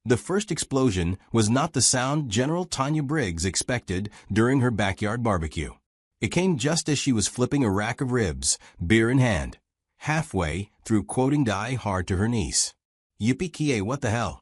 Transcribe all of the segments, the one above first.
The first explosion was not the sound General Tanya Briggs expected during her backyard barbecue. It came just as she was flipping a rack of ribs, beer in hand, halfway through quoting Die Hard to her niece. Yippee-ki-yay, what the hell?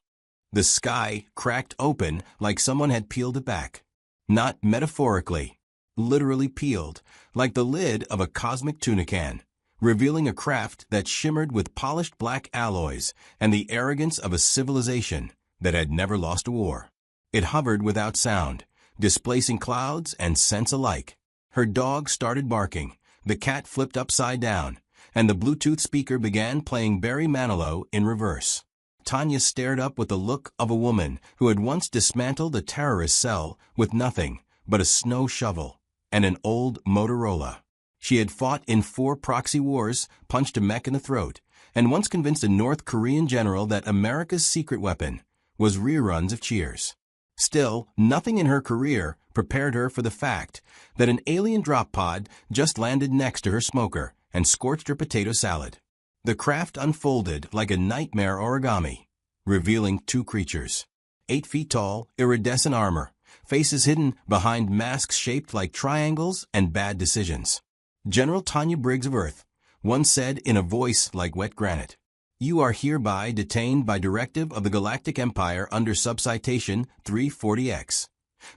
The sky cracked open like someone had peeled it back. Not metaphorically, literally peeled, like the lid of a cosmic tuna can, revealing a craft that shimmered with polished black alloys and the arrogance of a civilization that had never lost a war. It hovered without sound, displacing clouds and scents alike. Her dog started barking, the cat flipped upside down, and the Bluetooth speaker began playing Barry Manilow in reverse. Tanya stared up with the look of a woman who had once dismantled a terrorist cell with nothing but a snow shovel and an old Motorola. She had fought in 4 proxy wars, punched a mech in the throat, and once convinced a North Korean general that America's secret weapon was reruns of Cheers. Still, nothing in her career prepared her for the fact that an alien drop pod just landed next to her smoker and scorched her potato salad. The craft unfolded like a nightmare origami, revealing 2 creatures. 8 feet tall, iridescent armor, faces hidden behind masks shaped like triangles and bad decisions. General Tanya Briggs of Earth once said in a voice like wet granite, "You are hereby detained by directive of the Galactic Empire under subcitation 340X.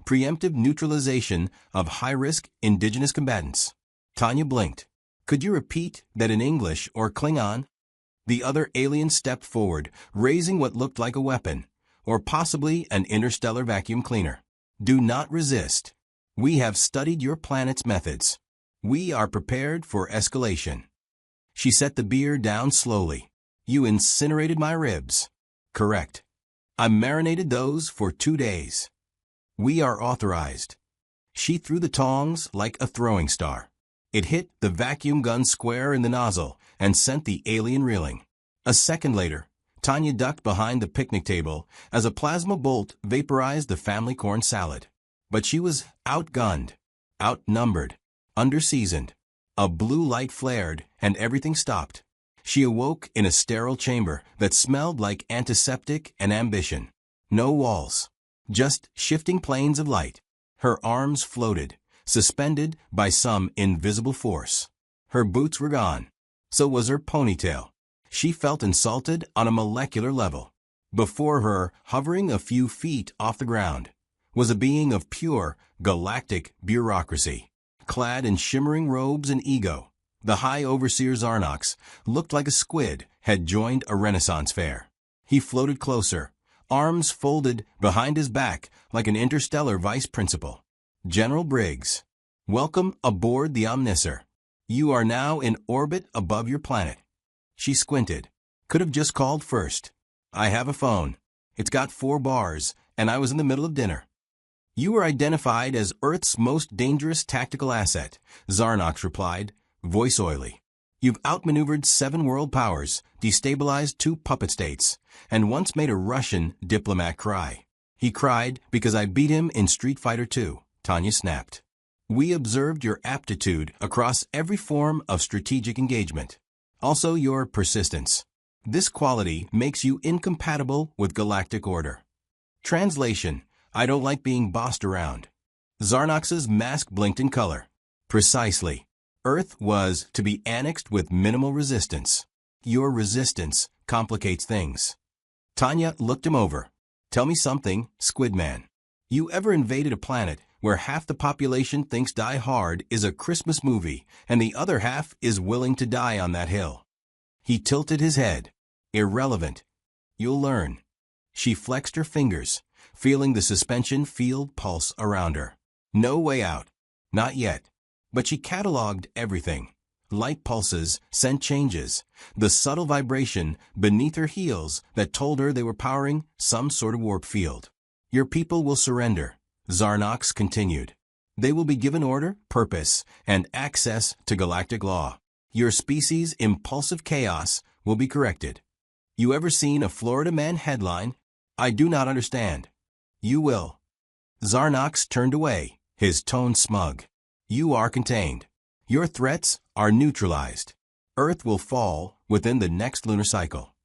Preemptive neutralization of high-risk indigenous combatants." Tanya blinked. "Could you repeat that in English or Klingon?" The other alien stepped forward, raising what looked like a weapon, or possibly an interstellar vacuum cleaner. "Do not resist. We have studied your planet's methods. We are prepared for escalation." She set the beer down slowly. "You incinerated my ribs." "Correct. I marinated those for 2 days." "We are authorized." She threw the tongs like a throwing star. It hit the vacuum gun square in the nozzle and sent the alien reeling. A second later, Tanya ducked behind the picnic table as a plasma bolt vaporized the family corn salad. But she was outgunned, outnumbered, underseasoned. A blue light flared and everything stopped. She awoke in a sterile chamber that smelled like antiseptic and ambition. No walls, just shifting planes of light. Her arms floated, suspended by some invisible force. Her boots were gone. So was her ponytail. She felt insulted on a molecular level. Before her, hovering a few feet off the ground, was a being of pure, galactic bureaucracy. Clad in shimmering robes and ego, the High Overseer Zarnox looked like a squid had joined a Renaissance fair. He floated closer, arms folded behind his back like an interstellar vice principal. "General Briggs, welcome aboard the Omnisor. You are now in orbit above your planet." She squinted. "Could have just called first. I have a phone. It's got 4 bars, and I was in the middle of dinner." "You were identified as Earth's most dangerous tactical asset," Zarnox replied, voice oily. "You've outmaneuvered 7 world powers, destabilized 2 puppet states, and once made a Russian diplomat cry." "He cried because I beat him in Street Fighter II," Tanya snapped. "We observed your aptitude across every form of strategic engagement. Also your persistence. This quality makes you incompatible with galactic order." Translation: I don't like being bossed around. Zarnox's mask blinked in color. Precisely. Earth was to be annexed with minimal resistance. Your resistance complicates things. Tanya looked him over. "Tell me something, Squidman. You ever invaded a planet where half the population thinks Die Hard is a Christmas movie and the other half is willing to die on that hill?" He tilted his head. "Irrelevant. You'll learn." She flexed her fingers, feeling the suspension field pulse around her. No way out. Not yet. But she cataloged everything. Light pulses, scent changes, the subtle vibration beneath her heels that told her they were powering some sort of warp field. "Your people will surrender," Zarnox continued. "They will be given order, purpose, and access to galactic law. Your species' impulsive chaos will be corrected. You ever seen a Florida Man headline? I do not understand. You will." Zarnox turned away, his tone smug. "You are contained. Your threats are neutralized. Earth will fall within the next lunar cycle."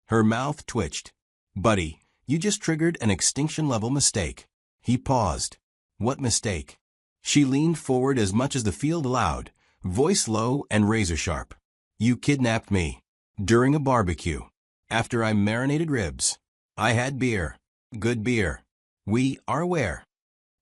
Her mouth twitched. "Buddy, You just triggered an extinction-level mistake. He paused. What mistake? She leaned forward as much as the field allowed, voice low and razor-sharp. You kidnapped me. During a barbecue. After I marinated ribs. I had beer. Good beer. We are aware.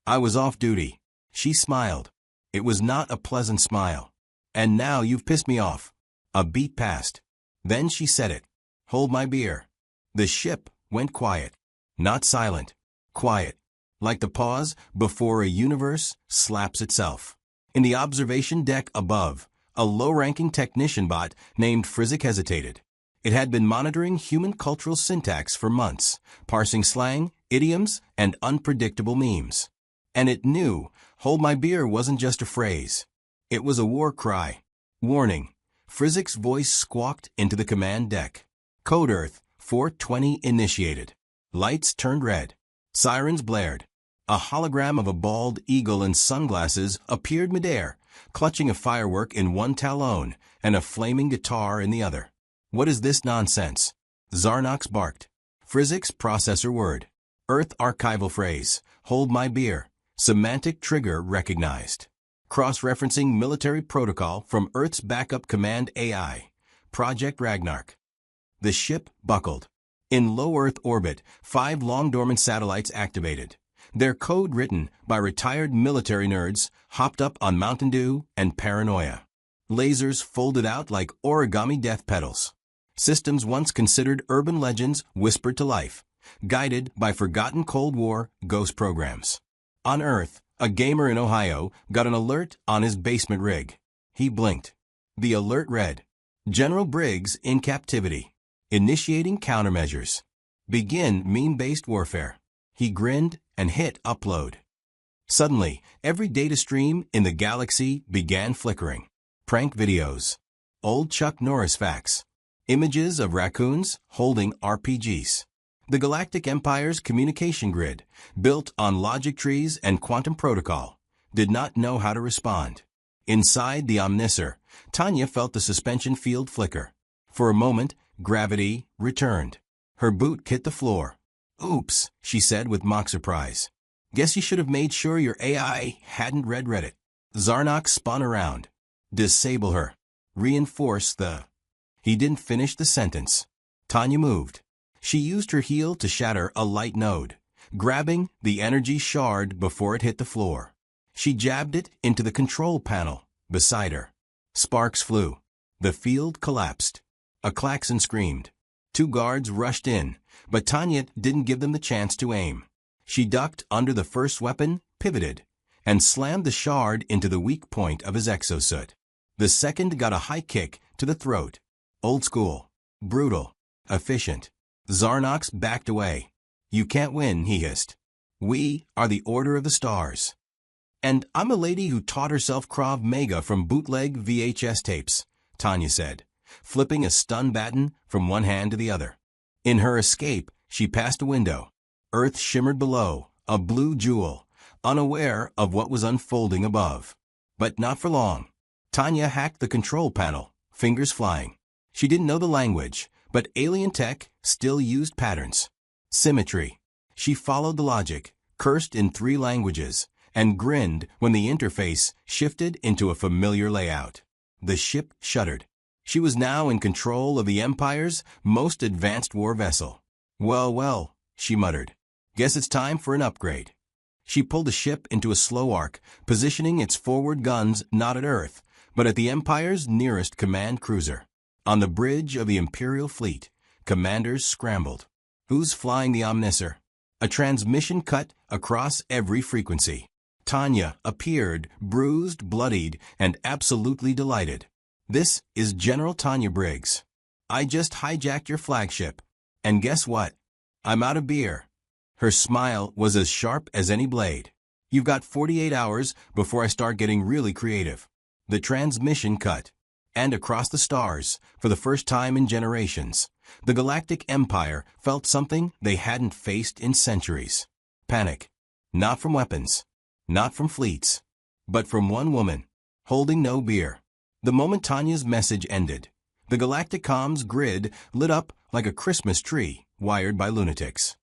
I was off duty. She smiled. It was not a pleasant smile. And now you've pissed me off. A beat passed. Then she said it. Hold my beer. The ship went quiet. Not silent. Quiet. Like the pause before a universe slaps itself. In the observation deck above, a low-ranking technician bot named Frizik hesitated. It had been monitoring human cultural syntax for months, parsing slang, idioms, and unpredictable memes. And it knew, hold my beer wasn't just a phrase. It was a war cry. Warning. Frizik's voice squawked into the command deck. Code Earth 420 initiated. Lights turned red. Sirens blared. A hologram of a bald eagle in sunglasses appeared midair, clutching a firework in one talon and a flaming guitar in the other. What is this nonsense? Zarnox barked. Frizik's processor word. Earth archival phrase. Hold my beer. Semantic trigger recognized. Cross-referencing military protocol from Earth's backup command AI. Project Ragnarok. The ship buckled. In low Earth orbit, 5 long-dormant satellites activated. Their code written by retired military nerds hopped up on Mountain Dew and paranoia. Lasers folded out like origami death petals. Systems once considered urban legends whispered to life, guided by forgotten Cold War ghost programs. On Earth, a gamer in Ohio got an alert on his basement rig. He blinked. The alert read, General Briggs in captivity. Initiating countermeasures. Begin meme-based warfare. He grinned and hit upload. Suddenly, every data stream in the galaxy began flickering. Prank videos. Old Chuck Norris facts. Images of raccoons holding RPGs. The Galactic Empire's communication grid, built on logic trees and quantum protocol, did not know how to respond. Inside the Omnisor, Tanya felt the suspension field flicker. For a moment, gravity returned. Her boot hit the floor. Oops, she said with mock surprise. Guess you should have made sure your AI hadn't read Reddit. Zarnox spun around. Disable her. Reinforce the... He didn't finish the sentence. Tanya moved. She used her heel to shatter a light node, grabbing the energy shard before it hit the floor. She jabbed it into the control panel beside her. Sparks flew. The field collapsed. A klaxon screamed. 2 guards rushed in, but Tanya didn't give them the chance to aim. She ducked under the first weapon, pivoted, and slammed the shard into the weak point of his exosuit. The second got a high kick to the throat. Old school. Brutal. Efficient. Zarnox backed away. You can't win, he hissed. We are the Order of the Stars. And I'm a lady who taught herself Krav Maga from bootleg VHS tapes, Tanya said, flipping a stun baton from one hand to the other. In her escape, she passed a window. Earth shimmered below, a blue jewel, unaware of what was unfolding above. But not for long. Tanya hacked the control panel, fingers flying. She didn't know the language, but alien tech still used patterns. Symmetry. She followed the logic, cursed in 3 languages, and grinned when the interface shifted into a familiar layout. The ship shuddered. She was now in control of the Empire's most advanced war vessel. Well, well, she muttered. Guess it's time for an upgrade. She pulled the ship into a slow arc, positioning its forward guns not at Earth, but at the Empire's nearest command cruiser. On the bridge of the Imperial fleet, commanders scrambled. Who's flying the Omnisor? A transmission cut across every frequency. Tanya appeared, bruised, bloodied, and absolutely delighted. This is General Tanya Briggs. I just hijacked your flagship. And guess what? I'm out of beer. Her smile was as sharp as any blade. You've got 48 hours before I start getting really creative. The transmission cut. And across the stars, for the first time in generations, the Galactic Empire felt something they hadn't faced in centuries. Panic. Not from weapons. Not from fleets. But from one woman, holding no beer. The moment Tanya's message ended, the Galactic comms grid lit up like a Christmas tree wired by lunatics.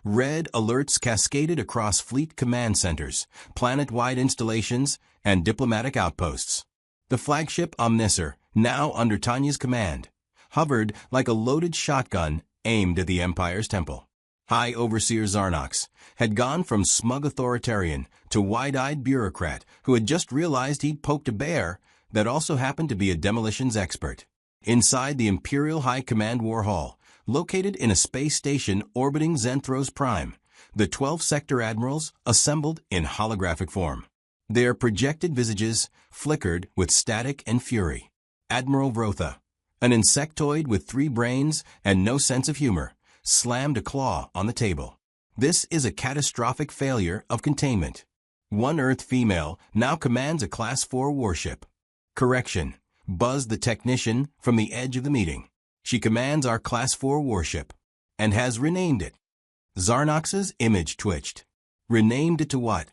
Red alerts cascaded across fleet command centers, planet-wide installations, and diplomatic outposts. The flagship Omnisor, now under Tanya's command, hovered like a loaded shotgun aimed at the Empire's temple. High Overseer Zarnox had gone from smug authoritarian to wide-eyed bureaucrat who had just realized he'd poked a bear that also happened to be a demolitions expert. Inside the Imperial High Command War Hall, located in a space station orbiting Zenthros Prime, the 12 sector admirals assembled in holographic form. Their projected visages flickered with static and fury. Admiral Vrotha, an insectoid with 3 brains and no sense of humor, slammed a claw on the table. This is a catastrophic failure of containment. One Earth female now commands a Class 4 warship. Correction, buzzed the technician from the edge of the meeting. She commands our Class 4 warship, and has renamed it. Zarnox's image twitched. Renamed it to what?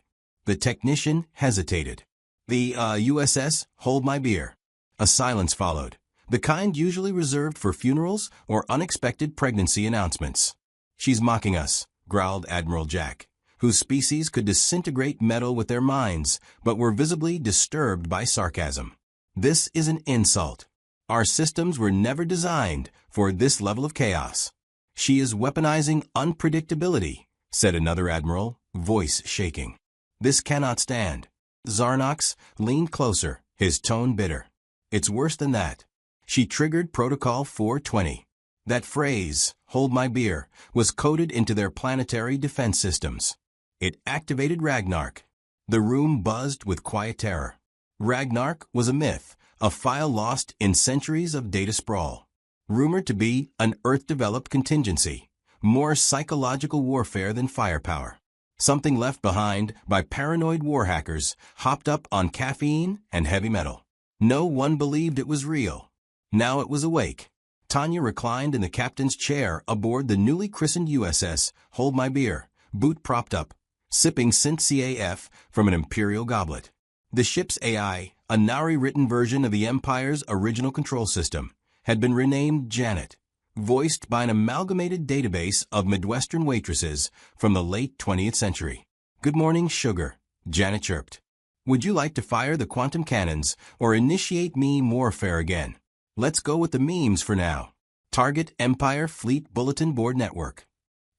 The technician hesitated. The, USS Hold My Beer. A silence followed, the kind usually reserved for funerals or unexpected pregnancy announcements. She's mocking us, growled Admiral Jack, whose species could disintegrate metal with their minds, but were visibly disturbed by sarcasm. This is an insult. Our systems were never designed for this level of chaos. She is weaponizing unpredictability, said another admiral, voice shaking. This cannot stand. Zarnox leaned closer, his tone bitter. It's worse than that. She triggered Protocol 420. That phrase, hold my beer, was coded into their planetary defense systems. It activated Ragnarok. The room buzzed with quiet terror. Ragnarok was a myth, a file lost in centuries of data sprawl. Rumored to be an Earth-developed contingency, more psychological warfare than firepower. Something left behind by paranoid war hackers hopped up on caffeine and heavy metal. No one believed it was real. Now it was awake. Tanya reclined in the captain's chair aboard the newly christened USS Hold My Beer, boot propped up, sipping Sint CAF from an Imperial goblet. The ship's AI, a Nari-written version of the Empire's original control system, had been renamed Janet, voiced by an amalgamated database of Midwestern waitresses from the late 20th century. Good morning, sugar, Janet chirped. Would you like to fire the quantum cannons or initiate meme warfare again? Let's go with the memes for now. Target Empire Fleet Bulletin Board Network.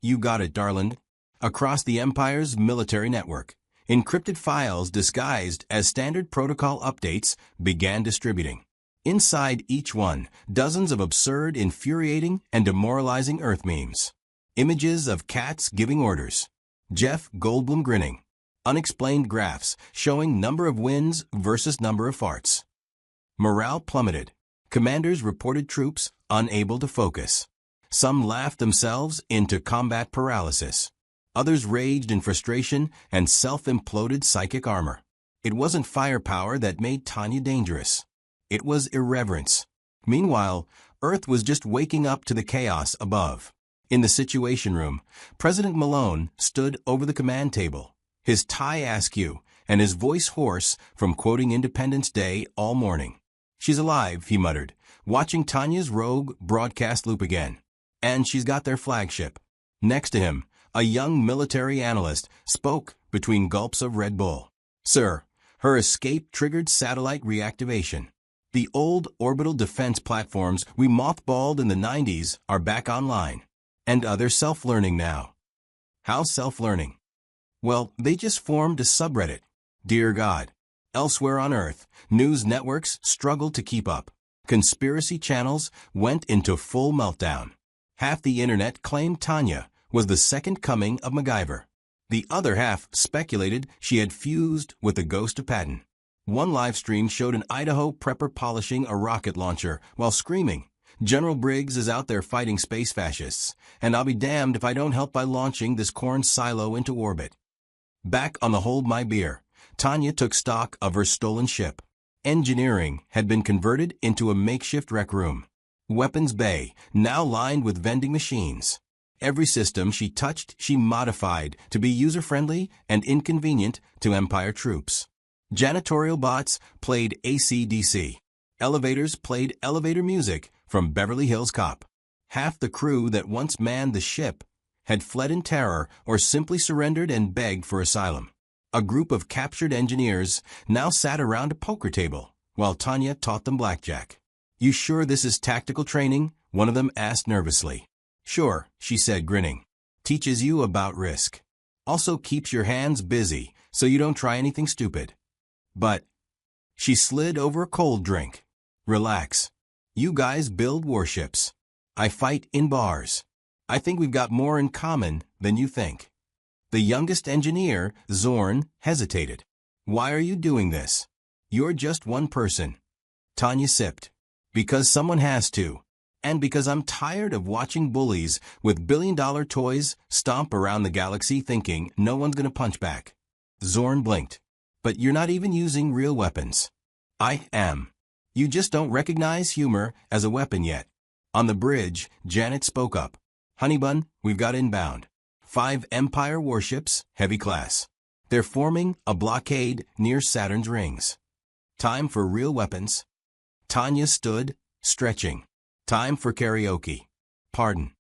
You got it, darling. Across the Empire's military network, encrypted files disguised as standard protocol updates began distributing. Inside each one, dozens of absurd, infuriating, and demoralizing Earth memes. Images of cats giving orders. Jeff Goldblum grinning. Unexplained graphs showing number of wins versus number of farts. Morale plummeted. Commanders reported troops unable to focus. Some laughed themselves into combat paralysis. Others raged in frustration and self-imploded psychic armor. It wasn't firepower that made Tanya dangerous. It was irreverence. Meanwhile, Earth was just waking up to the chaos above. In the Situation Room, President Malone stood over the command table, his tie askew and his voice hoarse from quoting Independence Day all morning. She's alive, he muttered, watching Tanya's rogue broadcast loop again. And she's got their flagship. Next to him, a young military analyst spoke between gulps of Red Bull. Sir, her escape triggered satellite reactivation. The old orbital defense platforms we mothballed in the 90s are back online. And they're self-learning now. How self-learning? Well, they just formed a subreddit. Dear God. Elsewhere on Earth, news networks struggled to keep up. Conspiracy channels went into full meltdown. Half the internet claimed Tanya was the second coming of MacGyver. The other half speculated she had fused with the ghost of Patton. One live stream showed an Idaho prepper polishing a rocket launcher while screaming, General Briggs is out there fighting space fascists, and I'll be damned if I don't help by launching this corn silo into orbit. Back on the Hold My Beer, Tanya took stock of her stolen ship. Engineering had been converted into a makeshift rec room. Weapons bay, now lined with vending machines. Every system she touched, she modified to be user-friendly and inconvenient to Empire troops. Janitorial bots played AC/DC. Elevators played elevator music from Beverly Hills Cop. Half the crew that once manned the ship had fled in terror or simply surrendered and begged for asylum. A group of captured engineers now sat around a poker table, while Tanya taught them blackjack. "You sure this is tactical training?" one of them asked nervously. "Sure," she said, grinning. "Teaches you about risk. Also keeps your hands busy so you don't try anything stupid." "But," she slid over a cold drink. "Relax. You guys build warships. I fight in bars. I think we've got more in common than you think." The youngest engineer, Zorn, hesitated. "Why are you doing this? You're just one person." Tanya sipped. "Because someone has to. And because I'm tired of watching bullies with billion-dollar toys stomp around the galaxy thinking no one's gonna punch back." Zorn blinked. "But you're not even using real weapons." "I am. You just don't recognize humor as a weapon yet." On the bridge, Janet spoke up. "Honeybun, we've got inbound. 5 Empire warships, heavy class. They're forming a blockade near Saturn's rings. Time for real weapons." Tanya stood, stretching. "Time for karaoke." "Pardon."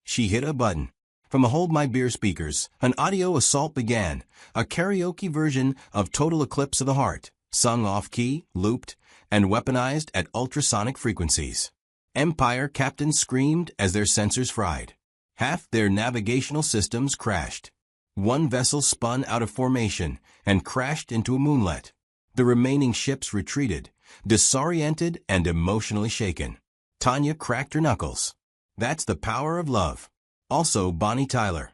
She hit a button. From the Hold My Beer speakers, an audio assault began, a karaoke version of Total Eclipse of the Heart, sung off-key, looped, and weaponized at ultrasonic frequencies. Empire captains screamed as their sensors fried. Half their navigational systems crashed. One vessel spun out of formation and crashed into a moonlet. The remaining ships retreated, disoriented and emotionally shaken. Tanya cracked her knuckles. That's the power of love. Also Bonnie Tyler.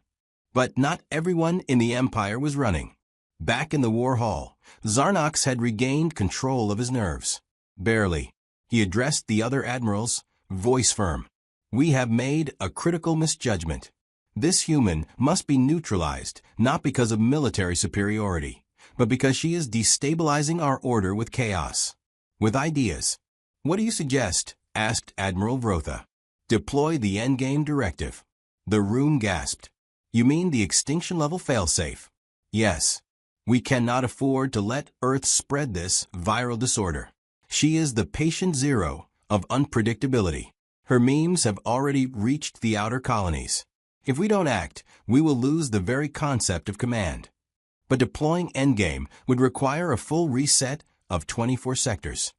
But not everyone in the Empire was running. Back in the war hall, Zarnox had regained control of his nerves. Barely. He addressed the other admirals, voice firm. "We have made a critical misjudgment. This human must be neutralized, not because of military superiority, but because she is destabilizing our order with chaos." "With ideas. What do you suggest?" asked Admiral Vrotha. "Deploy the Endgame directive." The room gasped. "You mean the extinction-level failsafe?" "Yes. We cannot afford to let Earth spread this viral disorder. She is the patient zero of unpredictability. Her memes have already reached the outer colonies. If we don't act, we will lose the very concept of command." But deploying Endgame would require a full reset of 24 sectors.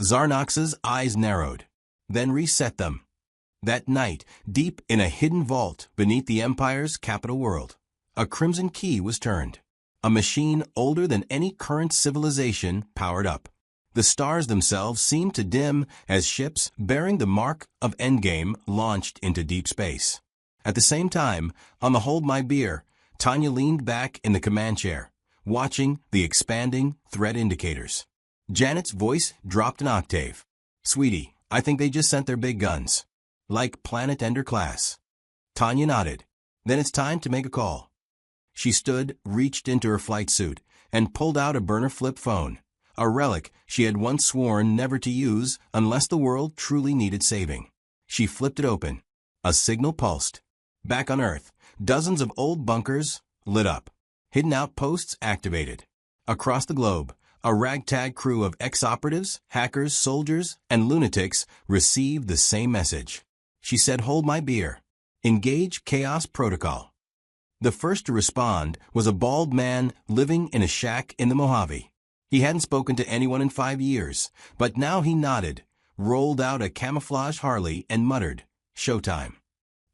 Zarnox's eyes narrowed. "Then reset them." That night, deep in a hidden vault beneath the Empire's capital world, a crimson key was turned. A machine older than any current civilization powered up. The stars themselves seemed to dim as ships bearing the mark of Endgame launched into deep space. At the same time, on the Hold My Beer, Tanya leaned back in the command chair, watching the expanding threat indicators. Janet's voice dropped an octave. "Sweetie, I think they just sent their big guns. Like Planet Ender class." Tanya nodded. "Then it's time to make a call." She stood, reached into her flight suit, and pulled out a burner flip phone, a relic she had once sworn never to use unless the world truly needed saving. She flipped it open. A signal pulsed. Back on Earth, dozens of old bunkers lit up. Hidden outposts activated. Across the globe, a ragtag crew of ex-operatives, hackers, soldiers, and lunatics received the same message. She said, "Hold my beer. Engage Chaos Protocol." The first to respond was a bald man living in a shack in the Mojave. He hadn't spoken to anyone in 5 years, but now he nodded, rolled out a camouflage Harley, and muttered, "Showtime."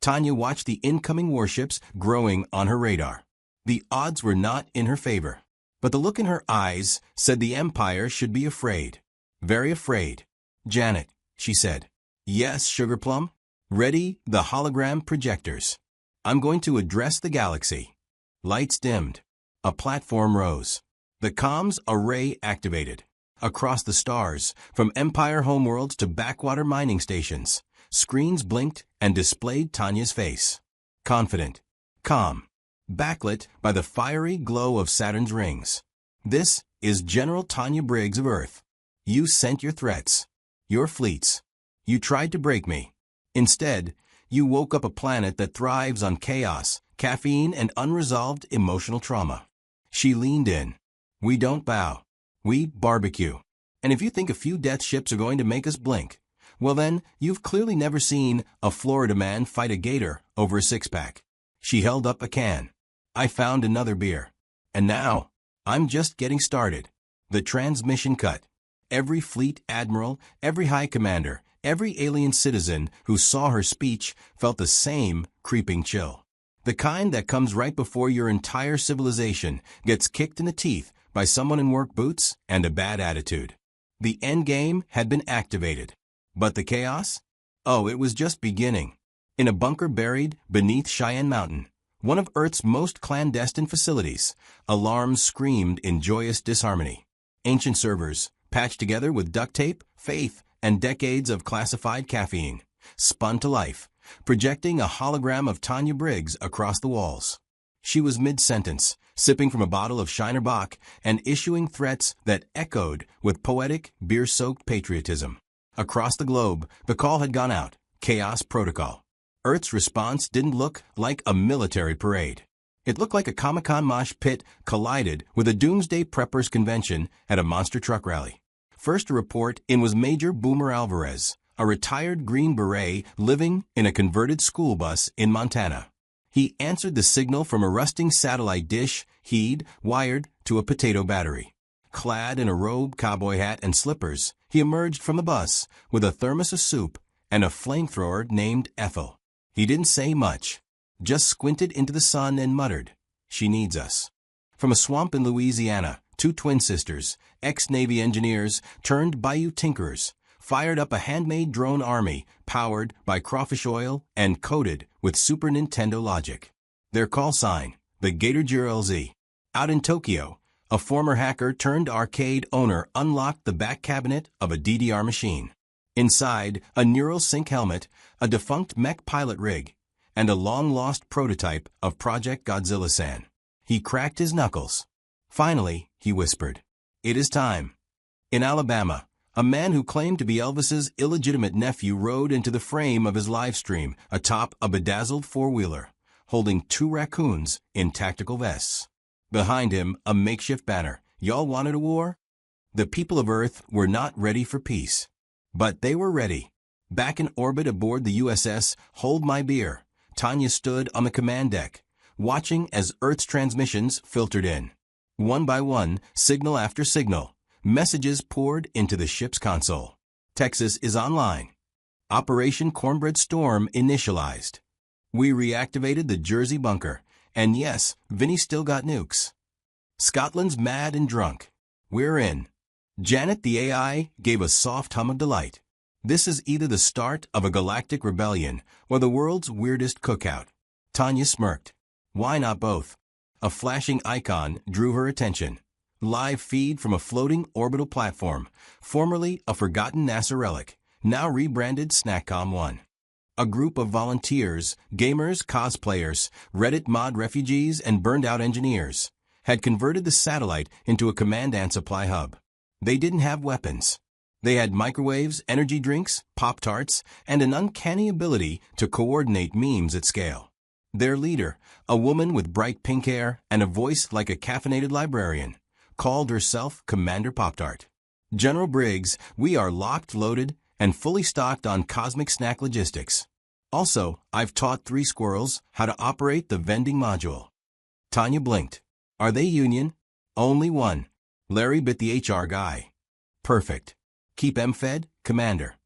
Tanya watched the incoming warships growing on her radar. The odds were not in her favor, but the look in her eyes said the Empire should be afraid. Very afraid. "Janet," she said. "Yes, Sugarplum?" "Ready the hologram projectors. I'm going to address the galaxy." Lights dimmed. A platform rose. The comms array activated. Across the stars, from Empire homeworlds to backwater mining stations, screens blinked and displayed Tanya's face. Confident. Calm. Backlit by the fiery glow of Saturn's rings. "This is General Tanya Briggs of Earth. You sent your threats. Your fleets. You tried to break me. Instead, you woke up a planet that thrives on chaos, caffeine, and unresolved emotional trauma." She leaned in. "We don't bow. We barbecue. And if you think a few death ships are going to make us blink, well then, you've clearly never seen a Florida man fight a gator over a six-pack." She held up a can. I found another beer. And now, I'm just getting started. The transmission cut. Every fleet admiral, every high commander, every alien citizen who saw her speech felt the same creeping chill. The kind that comes right before your entire civilization gets kicked in the teeth by someone in work boots and a bad attitude. The Endgame had been activated. But the chaos? Oh, it was just beginning. In a bunker buried beneath Cheyenne Mountain, one of Earth's most clandestine facilities, alarms screamed in joyous disharmony. Ancient servers, patched together with duct tape, faith, and decades of classified caffeine, spun to life, projecting a hologram of Tanya Briggs across the walls. She was mid-sentence, sipping from a bottle of Shiner Bock and issuing threats that echoed with poetic, beer-soaked patriotism. Across the globe, the call had gone out, chaos protocol. Earth's response didn't look like a military parade. It looked like a Comic-Con mosh pit collided with a Doomsday Preppers convention at a monster truck rally. First to report in was Major Boomer Alvarez, a retired Green Beret living in a converted school bus in Montana. He answered the signal from a rusting satellite dish he'd wired to a potato battery. Clad in a robe, cowboy hat, and slippers, he emerged from the bus with a thermos of soup and a flamethrower named Ethel. He didn't say much, just squinted into the sun and muttered, "She needs us." From a swamp in Louisiana, two twin sisters, ex-Navy engineers turned bayou tinkerers, fired up a handmade drone army powered by crawfish oil and coded with Super Nintendo logic. Their call sign, the Gator GRLZ. Out in Tokyo, a former hacker turned arcade owner unlocked the back cabinet of a DDR machine. Inside, a neural sync helmet, a defunct mech pilot rig, and a long-lost prototype of Project Godzilla-san. He cracked his knuckles. Finally, he whispered, "It is time." In Alabama, a man who claimed to be Elvis's illegitimate nephew rode into the frame of his live stream atop a bedazzled four-wheeler, holding two raccoons in tactical vests. Behind him, a makeshift banner, "Y'all wanted a war?" The people of Earth were not ready for peace. But they were ready. Back in orbit aboard the USS Hold My Beer, Tanya stood on the command deck, watching as Earth's transmissions filtered in. One by one, signal after signal, messages poured into the ship's console. Texas is online. Operation Cornbread Storm initialized. We reactivated the Jersey bunker, and yes, Vinny still got nukes. Scotland's mad and drunk. We're in. Janet the AI gave a soft hum of delight. This is either the start of a galactic rebellion or the world's weirdest cookout. Tanya smirked. Why not both? A flashing icon drew her attention. Live feed from a floating orbital platform, formerly a forgotten NASA relic, now rebranded SnackCom-1. A group of volunteers, gamers, cosplayers, Reddit mod refugees, and burned-out engineers had converted the satellite into a command and supply hub. They didn't have weapons. They had microwaves, energy drinks, Pop-Tarts, and an uncanny ability to coordinate memes at scale. Their leader, a woman with bright pink hair and a voice like a caffeinated librarian, called herself Commander Pop-Tart. General Briggs, we are locked, loaded, and fully stocked on cosmic snack logistics. Also, I've taught 3 squirrels how to operate the vending module. Tanya blinked. Are they union? Only one. Larry bit the HR guy. Perfect. Keep em fed, Commander.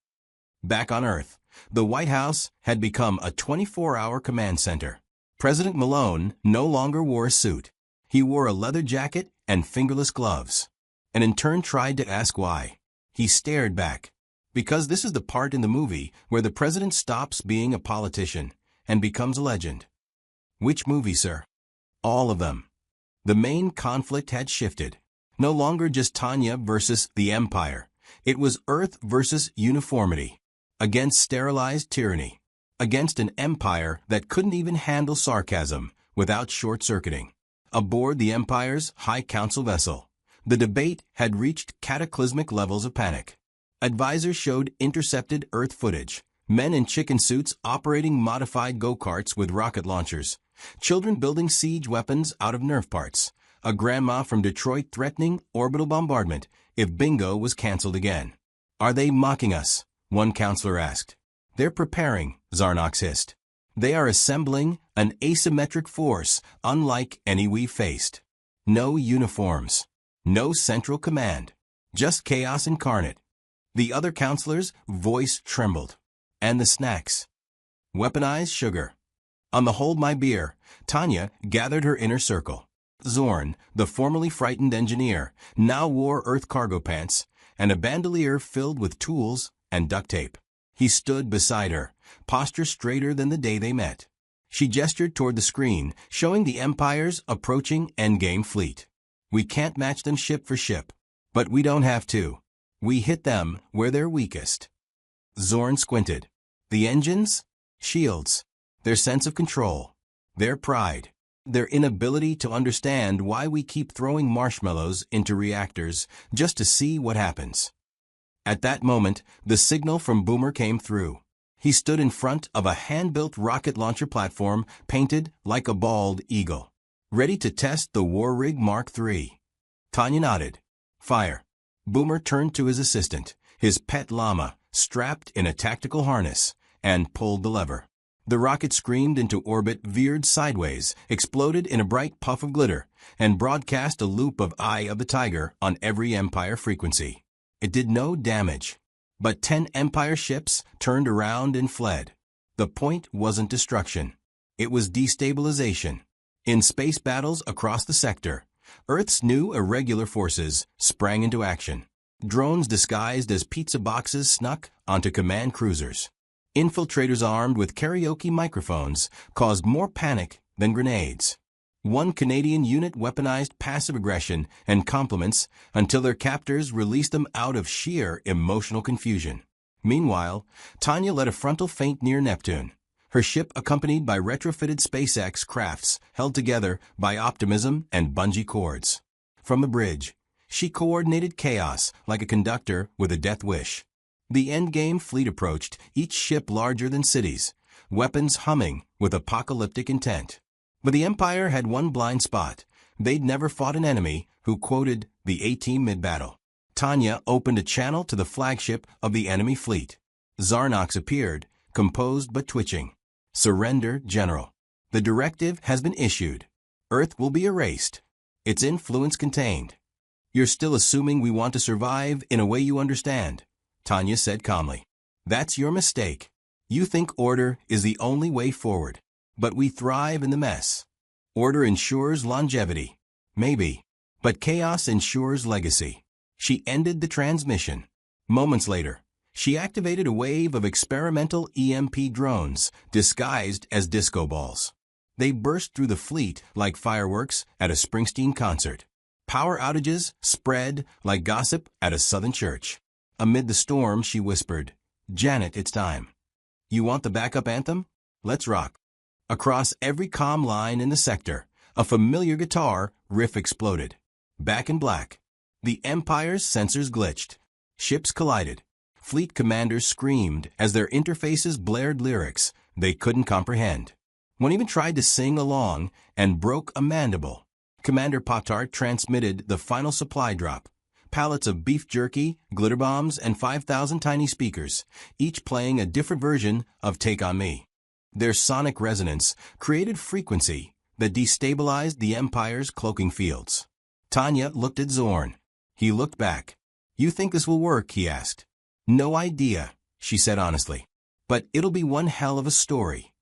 Back on Earth, the White House had become a 24-hour command center. President Malone no longer wore a suit. He wore a leather jacket and fingerless gloves. An intern tried to ask why. He stared back. Because this is the part in the movie where the president stops being a politician and becomes a legend. Which movie, sir? All of them. The main conflict had shifted. No longer just Tanya versus the Empire. It was Earth versus uniformity. Against sterilized tyranny. Against an empire that couldn't even handle sarcasm without short-circuiting. Aboard the Empire's High Council vessel, the debate had reached cataclysmic levels of panic. Advisors showed intercepted Earth footage. Men in chicken suits operating modified go-karts with rocket launchers. Children building siege weapons out of Nerf parts. A grandma from Detroit threatening orbital bombardment if bingo was canceled again. Are they mocking us? One counselor asked. They're preparing, Zarnox hissed. They are assembling an asymmetric force unlike any we've faced. No uniforms. No central command. Just chaos incarnate. The other counselor's voice trembled. And the snacks. Weaponized sugar. On the Hold My Beer, Tanya gathered her inner circle. Zorn, the formerly frightened engineer, now wore Earth cargo pants and a bandolier filled with tools and duct tape. He stood beside her, posture straighter than the day they met. She gestured toward the screen, showing the Empire's approaching Endgame fleet. We can't match them ship for ship. But we don't have to. We hit them where they're weakest. Zorn squinted. The engines? Shields. Their sense of control. Their pride. Their inability to understand why we keep throwing marshmallows into reactors just to see what happens. At that moment, the signal from Boomer came through. He stood in front of a hand-built rocket launcher platform painted like a bald eagle, ready to test the War Rig Mark III. Tanya nodded. Fire. Boomer turned to his assistant, his pet llama, strapped in a tactical harness, and pulled the lever. The rocket screamed into orbit, veered sideways, exploded in a bright puff of glitter, and broadcast a loop of Eye of the Tiger on every Empire frequency. It did no damage. But 10 Empire ships turned around and fled. The point wasn't destruction. It was destabilization. In space battles across the sector, Earth's new irregular forces sprang into action. Drones disguised as pizza boxes snuck onto command cruisers. Infiltrators armed with karaoke microphones caused more panic than grenades. One Canadian unit weaponized passive aggression and compliments until their captors released them out of sheer emotional confusion. Meanwhile, Tanya led a frontal feint near Neptune, her ship accompanied by retrofitted SpaceX crafts held together by optimism and bungee cords. From the bridge, she coordinated chaos like a conductor with a death wish. The Endgame fleet approached, each ship larger than cities, weapons humming with apocalyptic intent. But the Empire had one blind spot. They'd never fought an enemy who quoted the A-Team mid-battle. Tanya opened a channel to the flagship of the enemy fleet. Zarnox appeared, composed but twitching. Surrender, General. The directive has been issued. Earth will be erased. Its influence contained. You're still assuming we want to survive in a way you understand, Tanya said calmly. That's your mistake. You think order is the only way forward. But we thrive in the mess. Order ensures longevity. Maybe. But chaos ensures legacy. She ended the transmission. Moments later, she activated a wave of experimental EMP drones disguised as disco balls. They burst through the fleet like fireworks at a Springsteen concert. Power outages spread like gossip at a Southern church. Amid the storm, she whispered, "Janet, it's time. You want the backup anthem? Let's rock." Across every comm line in the sector, a familiar guitar riff exploded. Back in black. The Empire's sensors glitched. Ships collided. Fleet commanders screamed as their interfaces blared lyrics they couldn't comprehend. One even tried to sing along and broke a mandible. Commander Pop-Tart transmitted the final supply drop. Pallets of beef jerky, glitter bombs, and 5,000 tiny speakers, each playing a different version of Take On Me. Their sonic resonance created frequency that destabilized the Empire's cloaking fields. Tanya looked at Zorn. He looked back. "You think this will work?" he asked. "No idea," she said honestly. "But it'll be one hell of a story."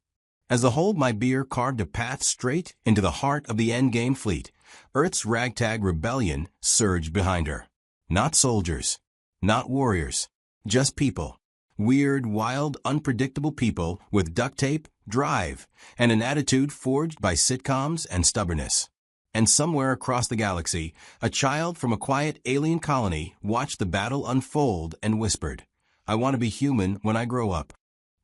As the Hold My Beer carved a path straight into the heart of the Endgame fleet, Earth's ragtag rebellion surged behind her. Not soldiers. Not warriors. Just people. Weird, wild, unpredictable people with duct tape, drive, and an attitude forged by sitcoms and stubbornness. And somewhere across the galaxy, a child from a quiet alien colony watched the battle unfold and whispered, "I want to be human when I grow up."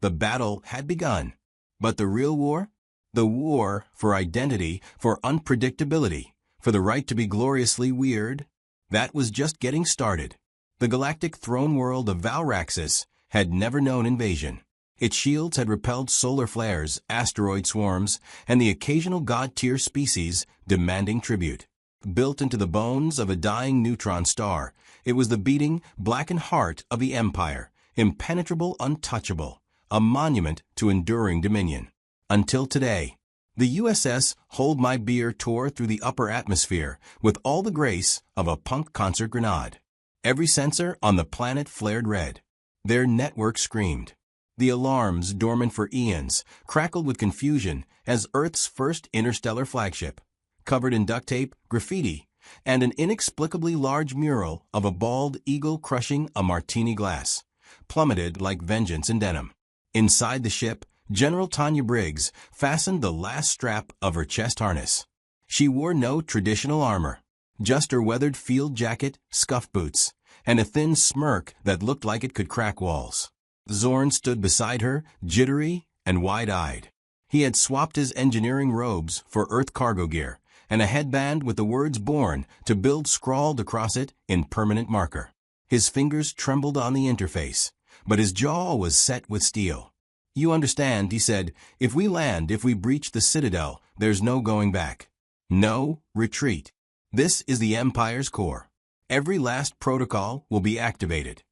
The battle had begun. But the real war? The war for identity, for unpredictability, for the right to be gloriously weird? That was just getting started. The galactic throne world of Valraxis had never known invasion. Its shields had repelled solar flares, asteroid swarms, and the occasional god-tier species demanding tribute. Built into the bones of a dying neutron star, it was the beating, blackened heart of the Empire, impenetrable, untouchable, a monument to enduring dominion. Until today. The USS Hold My Beer tore through the upper atmosphere with all the grace of a punk concert grenade. Every sensor on the planet flared red. Their network screamed. The alarms, dormant for eons, crackled with confusion as Earth's first interstellar flagship, covered in duct tape, graffiti, and an inexplicably large mural of a bald eagle crushing a martini glass, plummeted like vengeance in denim. Inside the ship, General Tanya Briggs fastened the last strap of her chest harness. She wore no traditional armor, just her weathered field jacket, scuffed boots, and a thin smirk that looked like it could crack walls. Zorn stood beside her, jittery and wide-eyed. He had swapped his engineering robes for Earth cargo gear, and a headband with the words "Born" to build scrawled across it in permanent marker. His fingers trembled on the interface, but his jaw was set with steel. "You understand," he said, if we breach the Citadel, there's no going back. No retreat. This is the Empire's core. Every last protocol will be activated."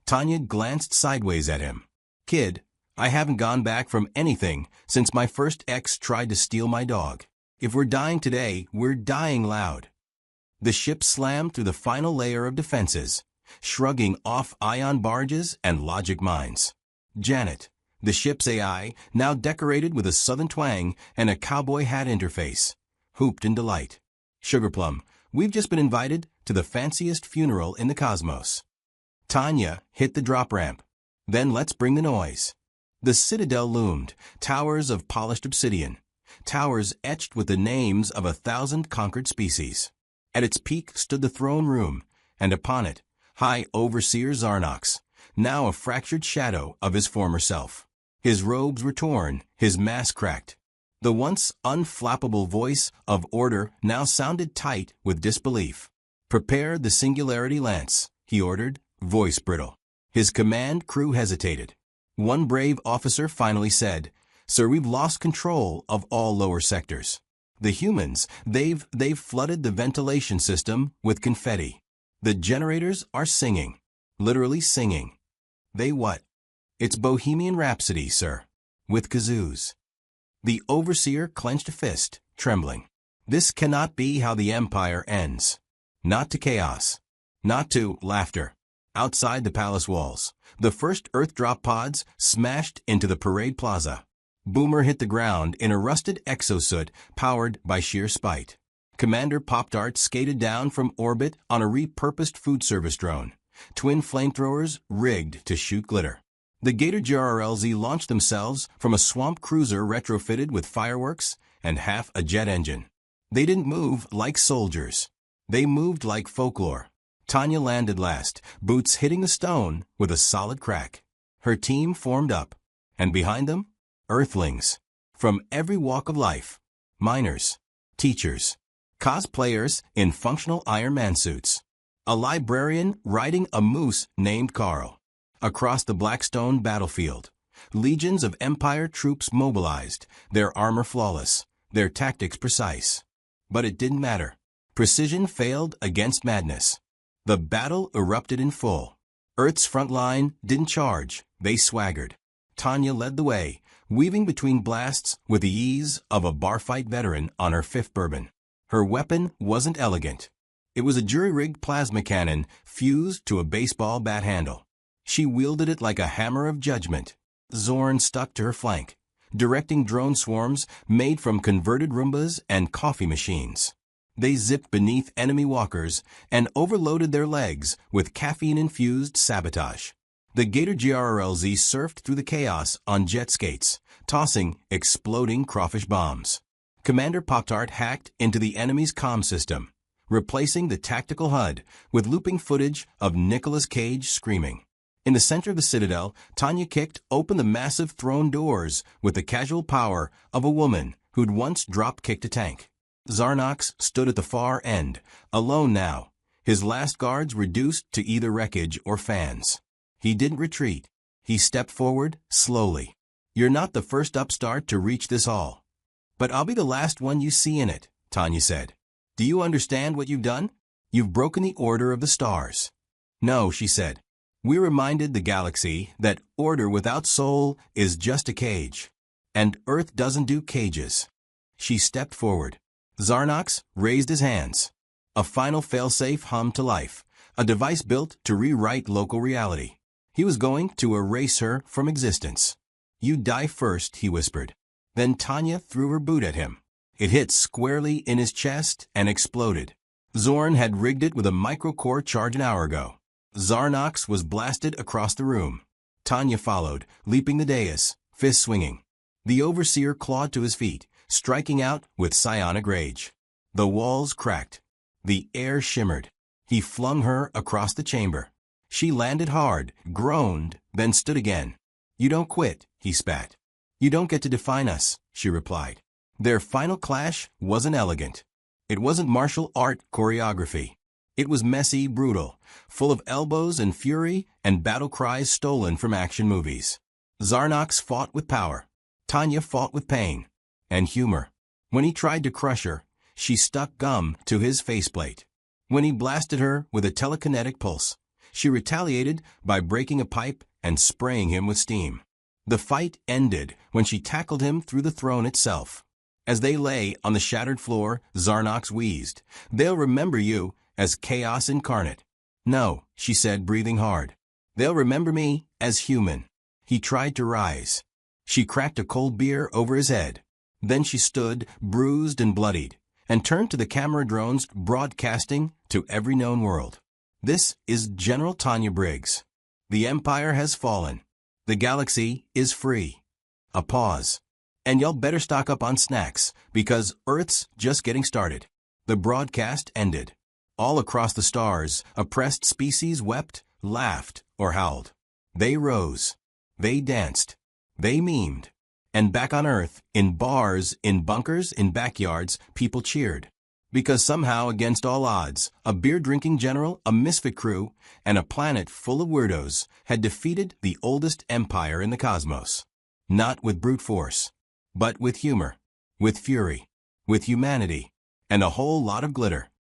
Tanya glanced sideways at him. "Kid, I haven't gone back from anything since my first ex tried to steal my dog. If we're dying today, we're dying loud." The ship slammed through the final layer of defenses, shrugging off ion barges and logic mines. Janet, the ship's AI, now decorated with a southern twang and a cowboy hat interface, hooped in delight. "Sugarplum, we've just been invited to the fanciest funeral in the cosmos." Tanya hit the drop ramp. "Then let's bring the noise." The Citadel loomed, towers of polished obsidian, towers etched with the names of 1,000 conquered species. At its peak stood the throne room, and upon it, High Overseer Zarnox, now a fractured shadow of his former self. His robes were torn, his mask cracked. The once unflappable voice of order now sounded tight with disbelief. "Prepare the Singularity Lance," he ordered, voice brittle. His command crew hesitated. One brave officer finally said, "Sir, we've lost control of all lower sectors. The humans, they've flooded the ventilation system with confetti. The generators are singing. Literally singing." "They what?" "It's Bohemian Rhapsody, sir. With kazoos." The overseer clenched a fist, trembling. This cannot be how the Empire ends. Not to chaos. Not to laughter. Outside the palace walls, the first Earth drop pods smashed into the parade plaza. Boomer hit the ground in a rusted exosuit powered by sheer spite. Commander Pop-Tart skated down from orbit on a repurposed food service drone, twin flamethrowers rigged to shoot glitter. The Gator GRLZ launched themselves from a swamp cruiser retrofitted with fireworks and half a jet engine. They didn't move like soldiers. They moved like folklore. Tanya landed last, boots hitting the stone with a solid crack. Her team formed up, and behind them, Earthlings. From every walk of life. Miners, teachers, cosplayers in functional Iron Man suits. A librarian riding a moose named Carl. Across the Blackstone battlefield, legions of Empire troops mobilized, their armor flawless, their tactics precise. But it didn't matter. Precision failed against madness. The battle erupted in full. Earth's front line didn't charge, they swaggered. Tanya led the way, weaving between blasts with the ease of a bar fight veteran on her fifth bourbon. Her weapon wasn't elegant. It was a jury-rigged plasma cannon fused to a baseball bat handle. She wielded it like a hammer of judgment. Zorn stuck to her flank, directing drone swarms made from converted Roombas and coffee machines. They zipped beneath enemy walkers and overloaded their legs with caffeine-infused sabotage. The Gator GRLZ surfed through the chaos on jet skates, tossing exploding crawfish bombs. Commander Pop-Tart hacked into the enemy's comm system, replacing the tactical HUD with looping footage of Nicolas Cage screaming. In the center of the Citadel, Tanya kicked open the massive throne doors with the casual power of a woman who'd once drop-kicked a tank. Zarnox stood at the far end, alone now, his last guards reduced to either wreckage or fans. He didn't retreat. He stepped forward, slowly. "You're not the first upstart to reach this hall. But I'll be the last one you see in it," Tanya said. "Do you understand what you've done? You've broken the order of the stars." "No," she said. "We reminded the galaxy that order without soul is just a cage. And Earth doesn't do cages. She stepped forward. Zarnox raised his hands. A final failsafe hummed to life, a device built to rewrite local reality. He was going to erase her from existence. "You die first," he whispered. Then Tanya threw her boot at him. It hit squarely in his chest and exploded. Zorn had rigged it with a microcore charge an hour ago. Zarnox was blasted across the room. Tanya followed, leaping the dais, fist swinging. The Overseer clawed to his feet, striking out with psionic rage. The walls cracked. The air shimmered. He flung her across the chamber. She landed hard, groaned, then stood again. "You don't quit," he spat. "You don't get to define us," she replied. Their final clash wasn't elegant. It wasn't martial art choreography. It was messy, brutal, full of elbows and fury and battle cries stolen from action movies. Zarnox fought with power. Tanya fought with pain and humor. When he tried to crush her, she stuck gum to his faceplate. When he blasted her with a telekinetic pulse, she retaliated by breaking a pipe and spraying him with steam. The fight ended when she tackled him through the throne itself. As they lay on the shattered floor, Zarnox wheezed. "They'll remember you as chaos incarnate." "No," she said, breathing hard. "They'll remember me as human." He tried to rise. She cracked a cold beer over his head. Then she stood, bruised and bloodied, and turned to the camera drones broadcasting to every known world. "This is General Tanya Briggs. The Empire has fallen. The galaxy is free." A pause. "And y'all better stock up on snacks, because Earth's just getting started." The broadcast ended. All across the stars, oppressed species wept, laughed, or howled. They rose. They danced. They memed. And back on Earth, in bars, in bunkers, in backyards, people cheered. Because somehow, against all odds, a beer-drinking general, a misfit crew, and a planet full of weirdos had defeated the oldest empire in the cosmos. Not with brute force, but with humor, with fury, with humanity, and a whole lot of glitter.